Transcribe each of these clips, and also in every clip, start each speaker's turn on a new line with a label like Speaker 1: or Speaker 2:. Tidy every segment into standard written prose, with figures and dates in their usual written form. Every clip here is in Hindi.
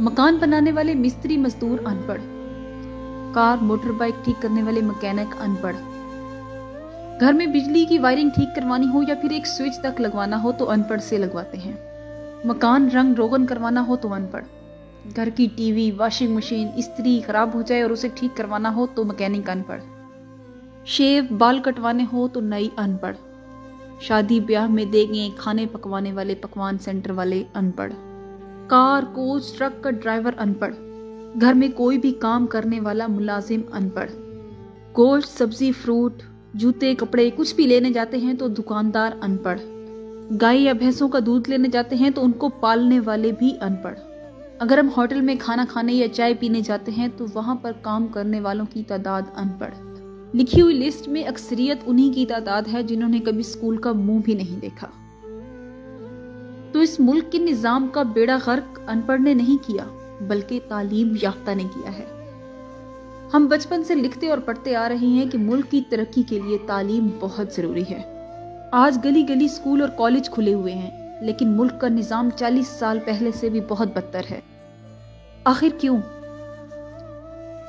Speaker 1: मकान बनाने वाले मिस्त्री मजदूर अनपढ़, कार मोटर बाइक ठीक करने वाले मैकेनिक अनपढ़, घर में बिजली की वायरिंग ठीक करवानी हो या फिर एक स्विच तक लगवाना हो तो अनपढ़ से लगवाते हैं। मकान रंग रोगन करवाना हो तो अनपढ़, घर की टीवी वॉशिंग मशीन इस्त्री खराब हो जाए और उसे ठीक करवाना हो तो मैकेनिक अनपढ़, शेव बाल कटवाने हो तो नई अनपढ़, शादी ब्याह में देंगे खाने पकवाने वाले पकवान सेंटर वाले अनपढ़, कार कोच ट्रक का ड्राइवर अनपढ़, घर में कोई भी काम करने वाला मुलाजिम अनपढ़, गोश्त सब्जी फ्रूट जूते कपड़े कुछ भी लेने जाते हैं तो दुकानदार अनपढ़, गाय या भैंसों का दूध लेने जाते हैं तो उनको पालने वाले भी अनपढ़, अगर हम होटल में खाना खाने या चाय पीने जाते हैं तो वहां पर काम करने वालों की तादाद अनपढ़। लिखी हुई लिस्ट में अक्सरियत उन्हीं की तादाद है जिन्होंने कभी स्कूल का मुंह भी नहीं देखा। तो इस मुल्क के निजाम का बेड़ा गर्क अनपढ़ ने नहीं किया बल्कि तालीम याफ्ता ने किया है। हम बचपन से लिखते और पढ़ते आ रहे हैं कि मुल्क की तरक्की के लिए तालीम बहुत जरूरी है। आज गली गली स्कूल और कॉलेज खुले हुए हैं, लेकिन मुल्क का निजाम 40 साल पहले से भी बहुत बदतर है। आखिर क्यों?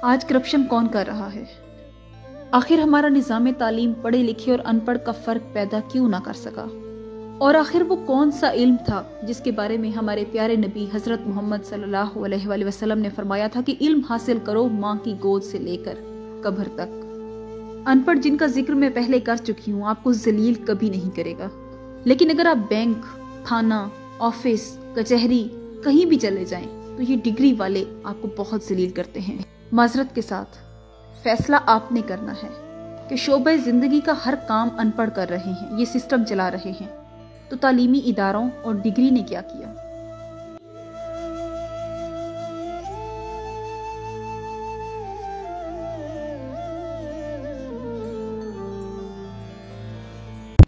Speaker 1: आज करप्शन कौन कर रहा है? आखिर हमारा निजाम तालीम पढ़े लिखे और अनपढ़ का फर्क पैदा क्यों ना कर सका? और आखिर वो कौन सा इल्म था जिसके बारे में हमारे प्यारे नबी हजरत मोहम्मद सल्लल्लाहु अलैहि वसल्लम ने फरमाया था कि इल्म हासिल करो माँ की गोद से लेकर कब्र तक। अनपढ़ जिनका जिक्र मैं पहले कर चुकी हूँ आपको जलील कभी नहीं करेगा, लेकिन अगर आप बैंक थाना ऑफिस कचहरी कहीं भी चले जाएं तो ये डिग्री वाले आपको बहुत जलील करते हैं। माजरत के साथ फैसला आपने करना है कि शोबे जिंदगी का हर काम अनपढ़ कर रहे हैं, ये सिस्टम चला रहे हैं, तो तालीमी इदारों और डिग्री ने क्या किया?